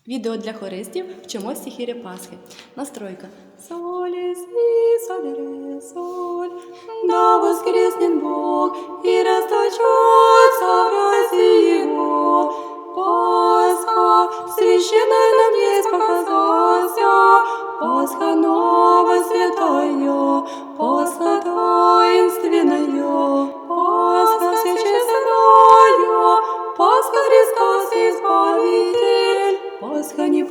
Відео для хористів вчимо стихирі Пасхи. Настройка. Соль, си, соль, ре, соль. Да воскреснет Бог и расточется в разе Его. Пасха, священная нам есть показался. Пасха новая святая, Пасха таинственная, Пасха всечестная, Пасха Христос Избавитель, Пасха не